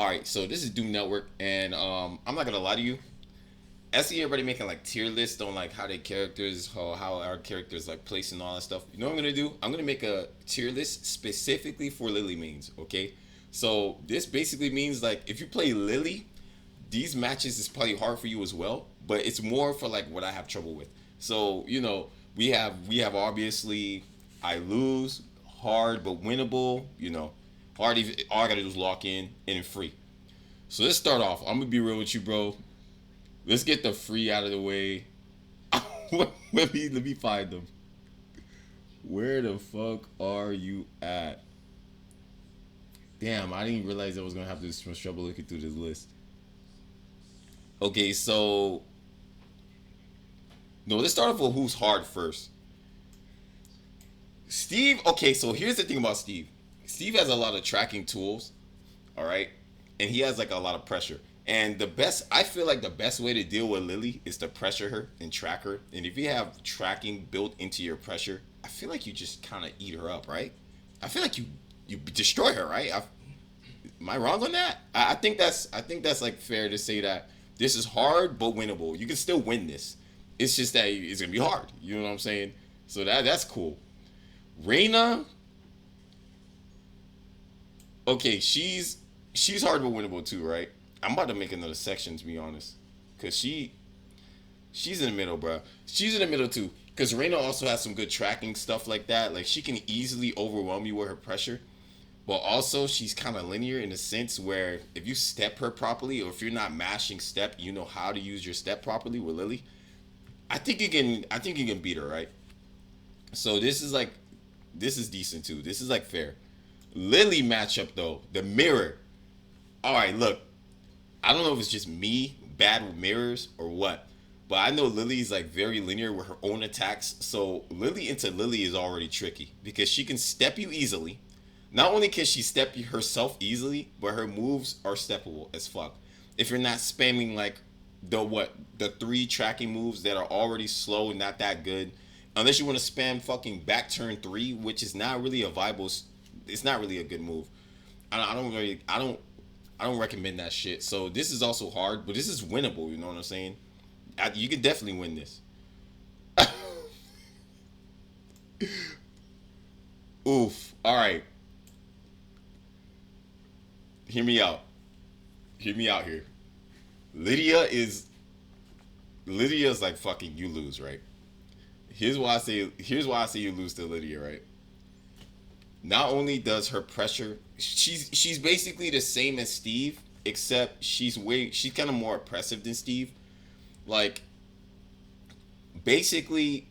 All right, so this is Doom Network, and I'm not gonna lie to you. I see everybody making like tier lists on like how their characters, how our characters like place and all that stuff. You know what I'm gonna do? I'm gonna make a tier list specifically for Lily mains. Okay, so this basically means like if you play Lily, these matches is probably hard for you as well, but it's more for like what I have trouble with. So we have obviously I lose hard but winnable. Hard even all I gotta do is lock in and free. So let's start off. I'm gonna be real with you, bro. Let's get the free out of the way. let me find them. Where the fuck are you at? Damn, I didn't realize I was gonna have this much trouble looking through this list. Okay, so no, let's start off with who's hard first. Steve. Okay, so here's the thing about Steve. Steve has a lot of tracking tools. All right, and he has like a lot of pressure. And I feel like the best way to deal with Lily is to pressure her and track her. And if you have tracking built into your pressure, I feel like you just kind of eat her up, right? I feel like you destroy her, right? Am I wrong on that? I think that's like fair to say that this is hard but winnable. You can still win this. It's just that it's gonna be hard. You know what I'm saying? So that's cool. Reina, okay, she's hard but winnable too, right? I'm about to make another section to be honest, cause she's in the middle, bro. She's in the middle too, cause Reina also has some good tracking stuff like that. Like she can easily overwhelm you with her pressure, but also she's kind of linear in a sense where if you step her properly, or if you're not mashing step, you know how to use your step properly with Lily. I think you can. I think you can beat her, right? So this is decent too. This is like fair. Lily matchup though, the mirror. All right, look, I don't know if it's just me bad with mirrors or what, but I know Lily's like very linear with her own attacks. So Lily into Lily is already tricky because she can step you easily. Not only can she step you herself easily, but her moves are steppable as fuck. If you're not spamming like the three tracking moves that are already slow and not that good, unless you want to spam fucking back turn three, which is not really a viable. It's not really a good move. I don't really I don't recommend that shit. So this is also hard, but this is winnable. You know what I'm saying? You can definitely win this. Oof. All right, hear me out. Hear me out here. Lydia is Lydia's like fucking you lose, right? Here's why I say you lose to Lydia, right? Not only does her pressure, she's basically the same as Steve, except she's kind of more oppressive than Steve. Like basically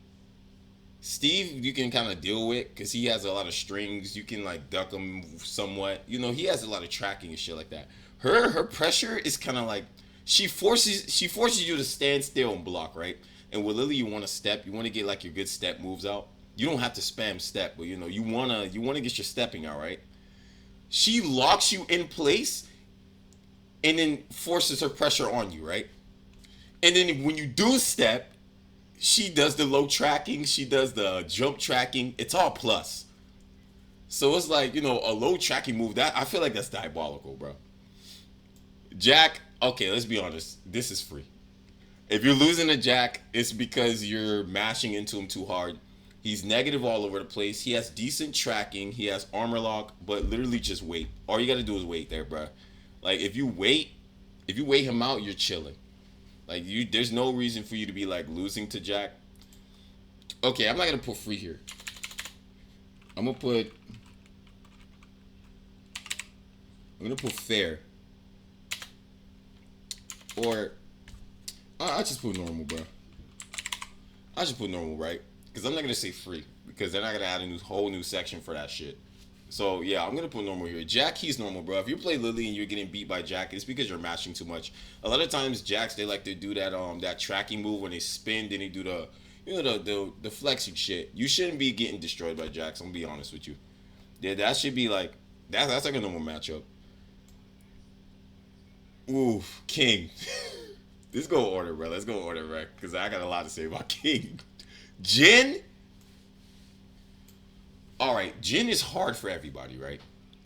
Steve you can kind of deal with because he has a lot of strings. You can like duck him somewhat. He has a lot of tracking and shit like that. Her pressure is kind of like she forces you to stand still and block, right? And with Lily, you want to step. You want to get like your good step moves out. You don't have to spam step, but you wanna get your stepping out, right? She locks you in place and then forces her pressure on you, right? And then when you do step, she does the low tracking, she does the jump tracking. It's all plus. So it's like, a low tracking move that I feel like that's diabolical, bro. Jack, okay, let's be honest. This is free. If you're losing a Jack, it's because you're mashing into him too hard. He's negative all over the place. He has decent tracking. He has armor lock, but literally just wait. All you gotta do is wait there, bro. Like if you wait him out, you're chilling. Like there's no reason for you to be like losing to Jack. Okay, I'm not gonna put free here. I'm gonna put I'm gonna put fair, or I just put normal, bro. I just put normal, right? Because I'm not gonna say free because they're not gonna add a whole new section for that shit. So yeah, I'm gonna put normal here. Jack, he's normal, bro. If you play Lily and you're getting beat by Jack, it's because you're mashing too much. A lot of times, Jacks they like to do that tracking move when they spin, then they do the flexing shit. You shouldn't be getting destroyed by Jacks. I'm gonna be honest with you. Yeah, that should be like that's like a normal matchup. Oof, King. Let's go order, bro. Let's go order, bro. Because I got a lot to say about King. Jin. All right, Jin is hard for everybody, right?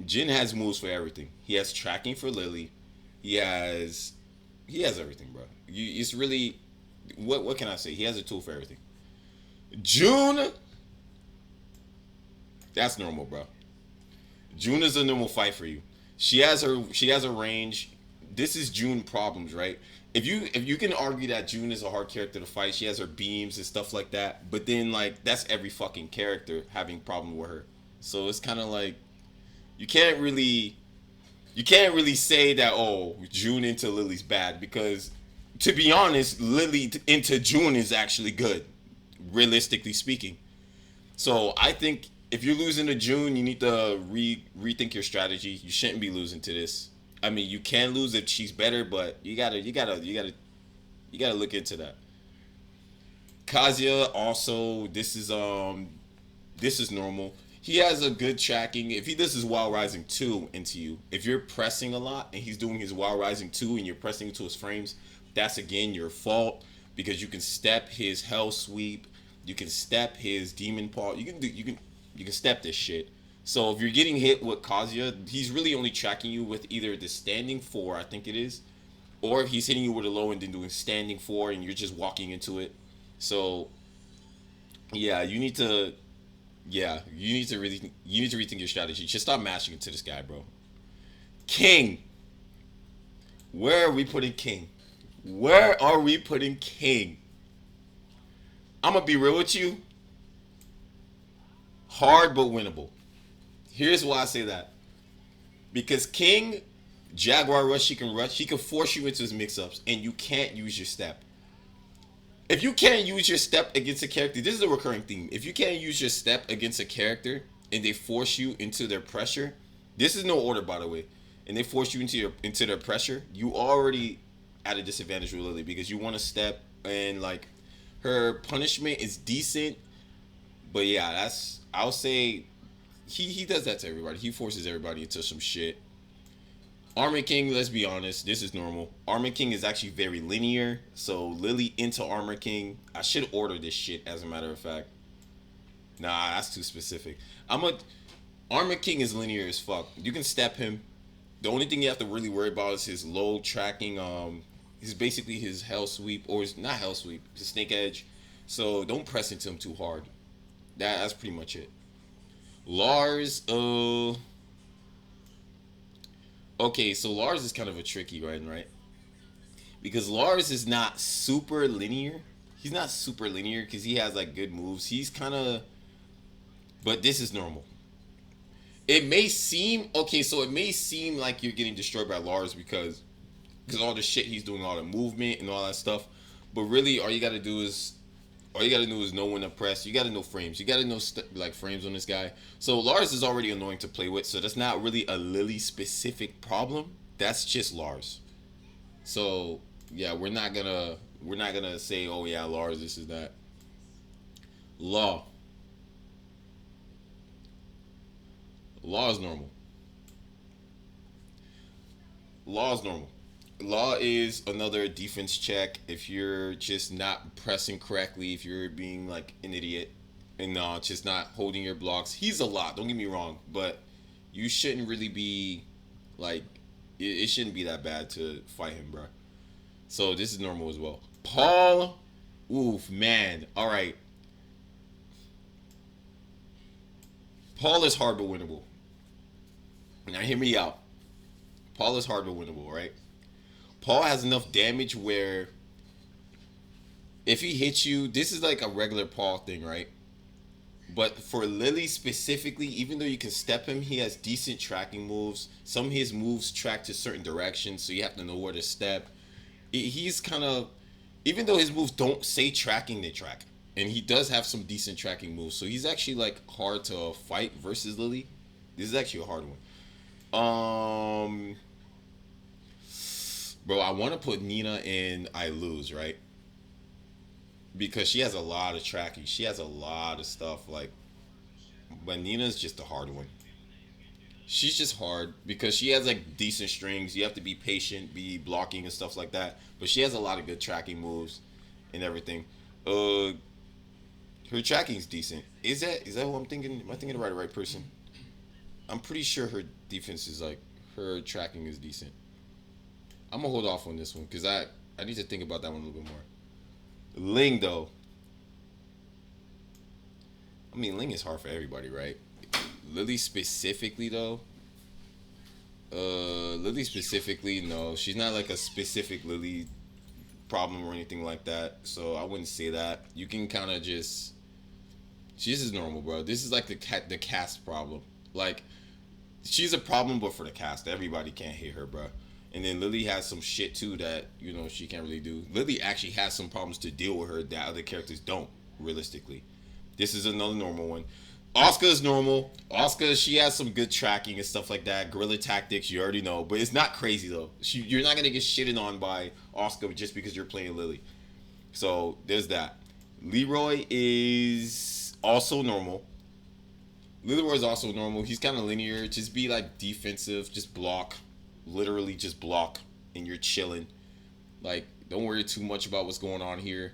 Jin has moves for everything. He has tracking for Lily. He has he has everything, bro. It's really what can I say? He has a tool for everything. June, that's normal, bro. June is a normal fight for you. She has a range. This is June problems, right? If you can argue that June is a hard character to fight, she has her beams and stuff like that. But then like that's every fucking character having problem with her. So it's kind of like you can't really you can't really say that June into Lily's bad because to be honest, Lily into June is actually good, realistically speaking. So I think if you're losing to June, you need to rethink your strategy. You shouldn't be losing to this. I mean, you can lose if she's better, but you gotta look into that. Kazuya also, this is normal. He has a good tracking. If he does his Wild Rising 2 into you, if you're pressing a lot and he's doing his Wild Rising 2 and you're pressing into his frames, that's again your fault because you can step his Hell Sweep, you can step his Demon Paw, you can step this shit. So if you're getting hit with Kazuya, he's really only tracking you with either the standing 4, I think it is, or if he's hitting you with a low and then doing standing 4 and you're just walking into it. So yeah, you need to rethink your strategy. Just stop mashing into this guy, bro. King. Where are we putting King? Where are we putting King? I'm gonna be real with you. Hard but winnable. Here's why I say that. Because King, Jaguar Rush, he can force you into his mix-ups, and you can't use your step. If you can't use your step against a character, this is a recurring theme. If you can't use your step against a character and they force you into their pressure, this is no order by the way, and they force you into their pressure, you already at a disadvantage with Lily because you want to step and like her punishment is decent, but yeah, I'll say he does that to everybody. He forces everybody into some shit. Armor King, let's be honest, this is normal. Armor King is actually very linear, so Lily into Armor King. I should order this shit, as a matter of fact. Nah, that's too specific. Armor King is linear as fuck. You can step him. The only thing you have to really worry about is his low tracking. He's basically his Hell Sweep, or his not Hell Sweep, his Snake Edge. So don't press into him too hard. That's pretty much it. Lars, okay, so Lars is kind of a tricky one, right? Because Lars is not super linear. He's not super linear because he has like good moves. He's kind of, but this is normal. It may seem okay, so it may seem like you're getting destroyed by Lars because all the shit he's doing, all the movement and all that stuff. But really, all you gotta do is know when to press. You gotta know frames. You gotta know like frames on this guy. So Lars is already annoying to play with. So that's not really a Lily specific problem. That's just Lars. So yeah, we're not gonna say, oh yeah, Lars, this is that. Law. Law is normal. Law is normal. Law is another defense check if you're just not pressing correctly, if you're being like an idiot and just not holding your blocks. He's a lot, don't get me wrong, but you shouldn't really be like it shouldn't be that bad to fight him, bro. So this is normal as well. Paul, oof, man. All right, Paul is hard but winnable. Now hear me out. Paul is hard but winnable, right? Paul has enough damage where if he hits you, this is like a regular Paul thing, right? But for Lily specifically, even though you can step him, he has decent tracking moves. Some of his moves track to certain directions, so you have to know where to step. He's kind of, even though his moves don't say tracking, they track. And he does have some decent tracking moves, so he's actually like hard to fight versus Lily. This is actually a hard one. Bro, I want to put Nina in I lose, right? Because she has a lot of tracking. She has a lot of stuff like, but Nina's just a hard one. She's just hard because she has like decent strings. You have to be patient, be blocking and stuff like that. But she has a lot of good tracking moves and everything. Uh, her tracking's decent. Is that who I'm thinking? Am I thinking about the right person? I'm pretty sure her defense is like her tracking is decent. I'm gonna hold off on this one because I need to think about that one a little bit more. Ling though, I mean Ling is hard for everybody, right? Lily specifically though, Lily specifically, no, she's not like a specific Lily problem or anything like that. So I wouldn't say that. You can kind of just, she's just normal, bro. This is like the cast problem. Like she's a problem, but for the cast, everybody can't hit her, bro. And then Lily has some shit too that she can't really do. Lily actually has some problems to deal with her that other characters don't. Realistically, this is another normal one. Oscar is normal. Oscar, she has some good tracking and stuff like that. Guerrilla tactics, you already know, but it's not crazy though. You're not gonna get shitted on by Oscar just because you're playing Lily. So there's that. Leroy is also normal. Leroy is also normal. He's kind of linear. Just be like defensive. Just block. Literally just block, and you're chilling. Like don't worry too much about what's going on here.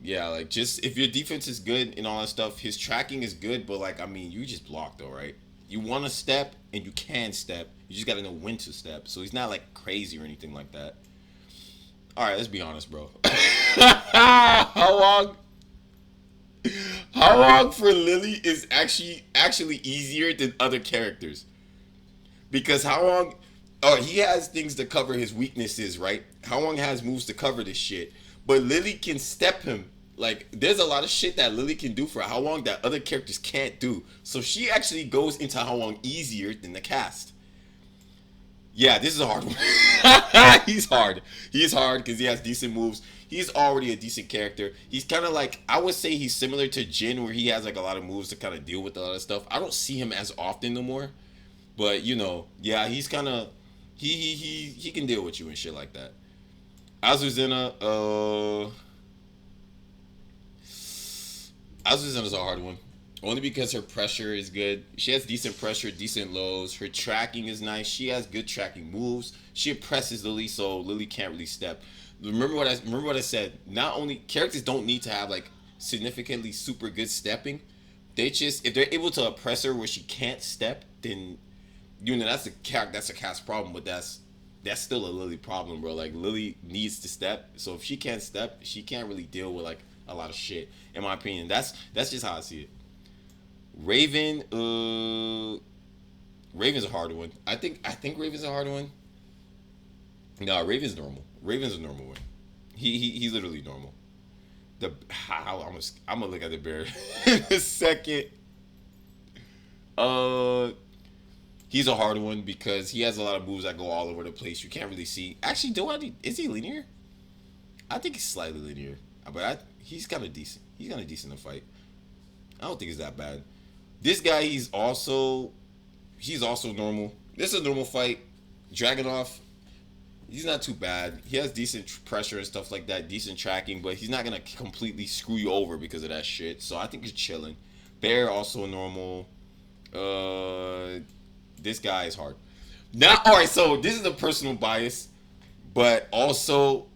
Yeah, like just if your defense is good and all that stuff, his tracking is good, but like I mean, you just block though, right? You want to step and you can step. You just got to know when to step. So he's not like crazy or anything like that. All right, let's be honest, bro. how long? How long for Lily is actually easier than other characters because how long? Oh, he has things to cover his weaknesses, right? How long has moves to cover this shit? But Lily can step him. Like, there's a lot of shit that Lily can do for how long that other characters can't do. So she actually goes into how long easier than the cast. Yeah, this is a hard one. He's hard. He's hard because he has decent moves. He's already a decent character. He's kind of like, I would say he's similar to Jin where he has like a lot of moves to kind of deal with a lot of stuff. I don't see him as often no more. But, yeah, he's kind of, he can deal with you and shit like that. Azuzena, Azuzena's a hard one. Only because her pressure is good. She has decent pressure, decent lows. Her tracking is nice. She has good tracking moves. She oppresses Lily, so Lily can't really step. Remember what I said. Not only characters don't need to have like significantly super good stepping. They just if they're able to oppress her where she can't step, then that's a cast problem. But that's still a Lily problem, bro. Like Lily needs to step. So if she can't step, she can't really deal with like a lot of shit. In my opinion, that's just how I see it. Raven, Raven's a hard one. I think Raven's a hard one. No, Raven's normal. Raven's a normal one. He's literally normal. I'm gonna look at the bear in a second. He's a hard one because he has a lot of moves that go all over the place. You can't really see. Actually, is he linear? I think he's slightly linear, but he's kind of decent. He's kind of decent to fight. I don't think it's that bad. This guy, he's also normal. This is a normal fight. Dragunov, he's not too bad. He has decent pressure and stuff like that, decent tracking, but he's not gonna completely screw you over because of that shit. So I think he's chilling. Bear also normal. This guy is hard. Now, all right. So this is a personal bias, but also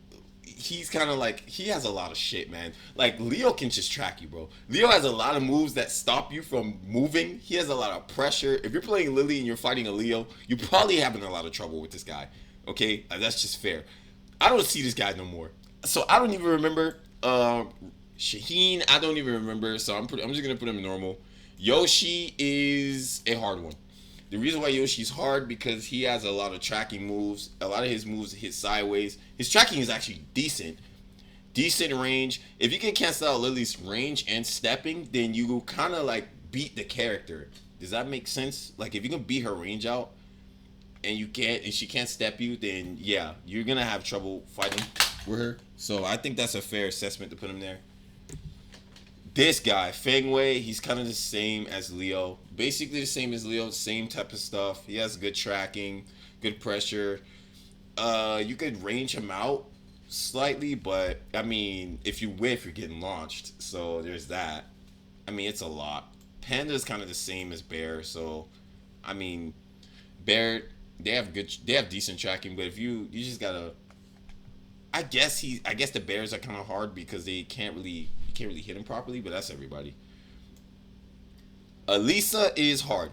he's kind of like he has a lot of shit, man. Like Leo can just track you, bro. Leo has a lot of moves that stop you from moving. He has a lot of pressure. If you're playing Lily and you're fighting a Leo, you're probably having a lot of trouble with this guy. Okay, that's just fair. I don't see this guy no more. So I don't even remember Shaheen. I don't even remember. So I'm just gonna put him normal. Yoshi is a hard one. The reason why Yoshi's hard because he has a lot of tracking moves. A lot of his moves hit sideways. His tracking is actually decent. Decent range. If you can cancel out Lily's range and stepping, then you kind of like beat the character. Does that make sense? Like if you can beat her range out and she can't step you, then yeah, you're gonna have trouble fighting with her. So I think that's a fair assessment to put him there. This guy, Feng Wei, he's kind of the same as Leo. Basically the same as Leo, same type of stuff. He has good tracking, good pressure. You could range him out slightly, but I mean, if you whiff, you're getting launched. So there's that. I mean, it's a lot. Panda's kind of the same as Bear, so I mean, Bear, they have decent tracking, but if you just gotta, I guess the Bears are kind of hard because you can't really hit him properly, but that's everybody. Elisa is hard.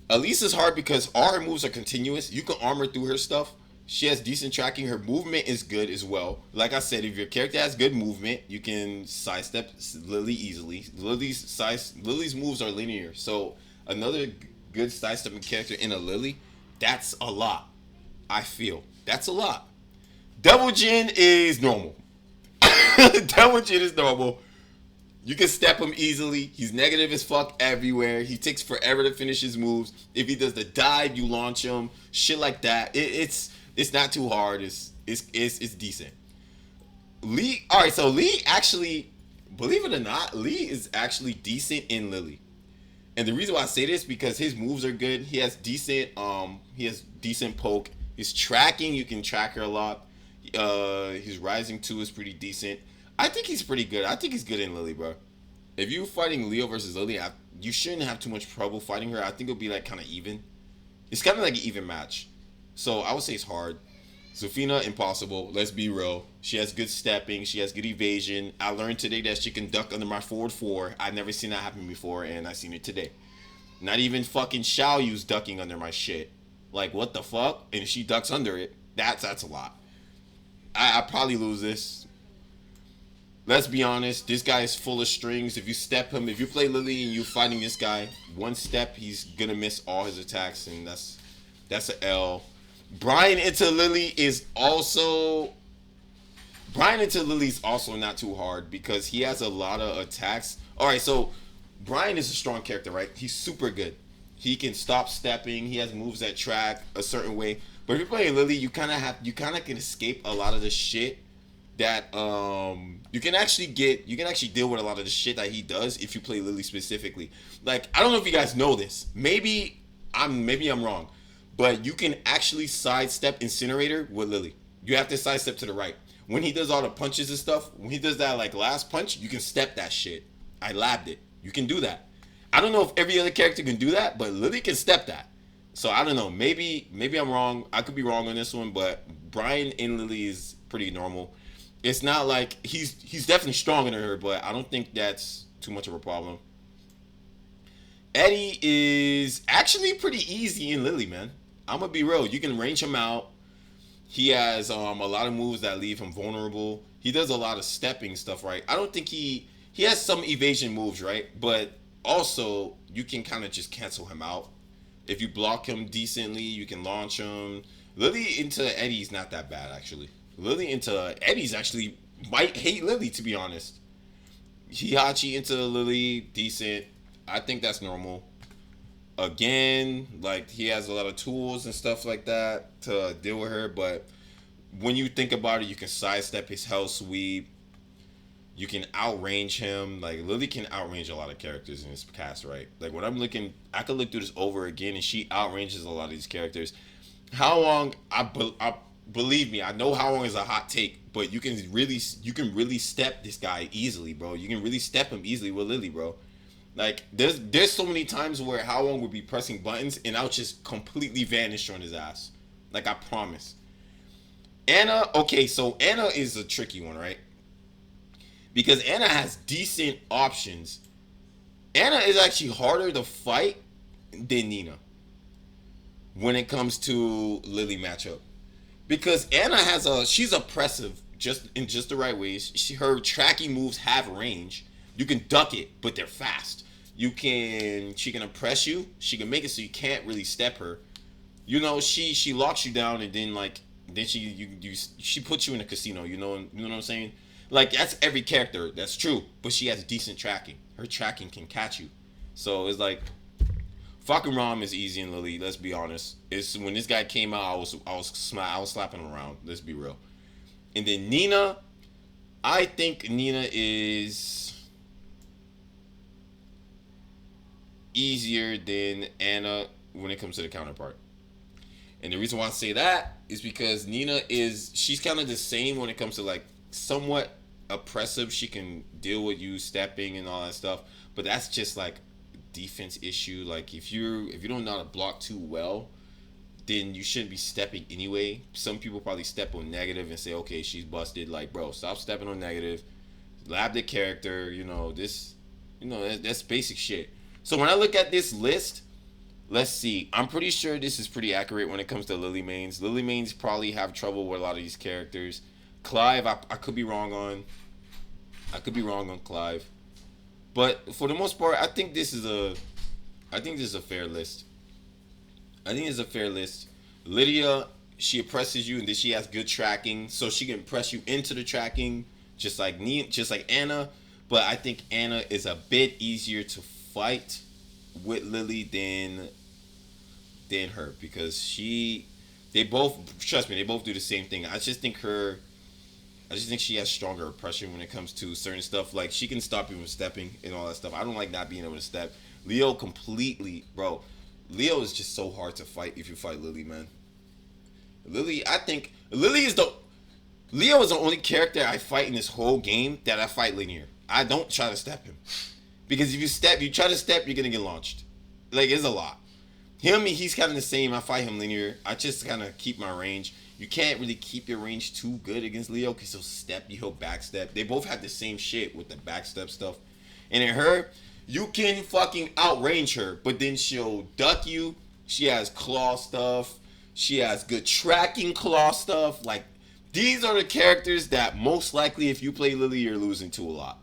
Elise is hard because all her moves are continuous. You can armor through her stuff. She has decent tracking. Her movement is good as well. Like I said, if your character has good movement, you can sidestep Lily easily. Lily's moves are linear, so another good sidestepping character in a Lily, that's a lot. I feel that's a lot. Devil Jin is normal. Devil Jin is normal. You can step him easily. He's negative as fuck everywhere. He takes forever to finish his moves. If he does the dive, you launch him. Shit like that. It's not too hard. It's decent. Lee. All right. So Lee actually, believe it or not, Lee is actually decent in Lily. And the reason why I say this because his moves are good. He has decent poke. His tracking, you can track her a lot. His rising 2 is pretty decent. I think he's pretty good. I think he's good in Lily, bro. If you're fighting Leo versus Lily, you shouldn't have too much trouble fighting her. I think it'll be like kind of even. It's kind of like an even match. So I would say it's hard. Zafina, impossible. Let's be real. She has good stepping. She has good evasion. I learned today that she can duck under my forward 4. I've never seen that happen before, and I seen it today. Not even fucking Xiaoyu's ducking under my shit. Like, what the fuck? And if she ducks under it, that's a lot. I probably lose this. Let's be honest, this guy is full of strings. If you step him, if you play Lily and you're fighting this guy, one step he's gonna miss all his attacks, and that's an L. Brian into Lily's also not too hard because he has a lot of attacks. All right, so Brian is a strong character, right? He's super good. He can stop stepping. He has moves that track a certain way. But if you're playing Lily, you kind of can escape a lot of the shit that you can actually deal with a lot of the shit that he does if you play Lily specifically. Like, I don't know if you guys know this. Maybe I'm wrong. But you can actually sidestep Incinerator with Lily. You have to sidestep to the right. When he does all the punches and stuff, when he does that like last punch, you can step that shit. I labbed it. You can do that. I don't know if every other character can do that, but Lily can step that. So I don't know. Maybe I'm wrong. I could be wrong on this one, but Brian in Lily is pretty normal. It's not like he's definitely stronger than her, but I don't think that's too much of a problem. Eddie is actually pretty easy in Lily, man. I'm gonna be real. You can range him out. He has a lot of moves that leave him vulnerable. He does a lot of stepping stuff, right? I don't think he has some evasion moves, right? But also you can kind of just cancel him out. If you block him decently, you can launch him. Lily into Eddie's not that bad actually. Lily into Eddie's actually might hate Lily to be honest. Hihachi into Lily, decent. I think that's normal. Again, like he has a lot of tools and stuff like that to deal with her, but when you think about it, you can sidestep his hell sweep. You can outrange him. Like Lily can outrange a lot of characters in this cast, right? Like when I'm looking, I could look through this over again, and she outranges a lot of these characters. How long? I believe me, I know how long is a hot take, but you can really step this guy easily, bro. You can really step him easily with Lily, bro. Like there's so many times where How Long would be pressing buttons and I'll just completely vanish on his ass. Like I promise. Anna, okay, so Anna is a tricky one, right? Because Anna has decent options. Anna is actually harder to fight than Nina when it comes to Lily matchup. Because Anna she's oppressive just in just the right ways. Her tracking moves have range. You can duck it, but they're fast. She can oppress you. She can make it so you can't really step her. You know, she locks you down and then she puts you in a casino. You know what I'm saying? Like that's every character. That's true, but she has decent tracking. Her tracking can catch you. So it's like fucking Rom is easy in Lily. Let's be honest. It's when this guy came out, I was slapping him around. Let's be real. And then Nina, I think Nina is easier than Anna when it comes to the counterpart. And the reason why I say that is because she's kind of the same when it comes to like somewhat oppressive. She can deal with you stepping and all that stuff, but that's just like defense issue. Like if you don't know how to block too well, then you shouldn't be stepping anyway. Some people probably step on negative and say, okay, she's busted. Like, bro, stop stepping on negative. Lab the character. That's basic shit. So when I look at this list, Let's see. I'm pretty sure this is pretty accurate when it comes to Lily mains. Lily mains probably have trouble with a lot of these characters. Clive, I could be wrong on. I could be wrong on Clive, but for the most part, I think this is a. I think this is a fair list. I think it's a fair list. Lydia, she oppresses you, and then she has good tracking, so she can press you into the tracking, just like Anna. But I think Anna is a bit easier to fight with Lily than her because they both trust me, they both do the same thing. I just think she has stronger oppression when it comes to certain stuff. Like she can stop you from stepping and all that stuff. I don't like not being able to step. Leo completely, bro. Leo is just so hard to fight if you fight Lily, man. Lily, I think Lily is the Leo is the only character I fight in this whole game that I fight linear. I don't try to step him because if you try to step, you're gonna get launched. Like it's a lot. He's kind of the same. I fight him linear. I just kind of keep my range. You can't really keep your range too good against Leo because he'll step you, he'll backstep. They both have the same shit with the backstep stuff. And in her, you can fucking outrange her, but then she'll duck you. She has claw stuff. She has good tracking claw stuff. Like, these are the characters that most likely if you play Lily, you're losing to a lot.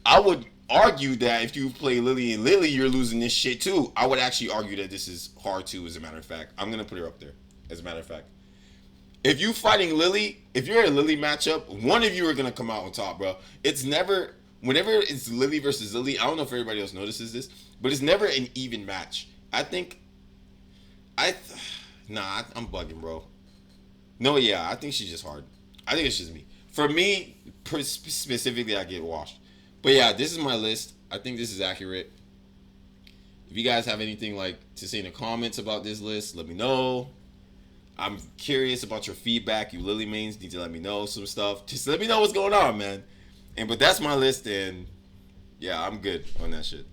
I would argue that if you play Lily and Lily, you're losing this shit too. I would actually argue that this is hard too, as a matter of fact. I'm going to put her up there, as a matter of fact. If you fighting Lily, if you're in a Lily matchup, one of you are going to come out on top, bro. It's never, whenever it's Lily versus Lily, I don't know if everybody else notices this, but it's never an even match. I think, I'm bugging, bro. No, yeah, I think she's just hard. I think it's just me. For me, specifically, I get washed. But yeah, this is my list. I think this is accurate. If you guys have anything like to say in the comments about this list, let me know. I'm curious about your feedback. You Lily mains need to let me know some stuff. Just let me know what's going on, man. But that's my list, and yeah, I'm good on that shit.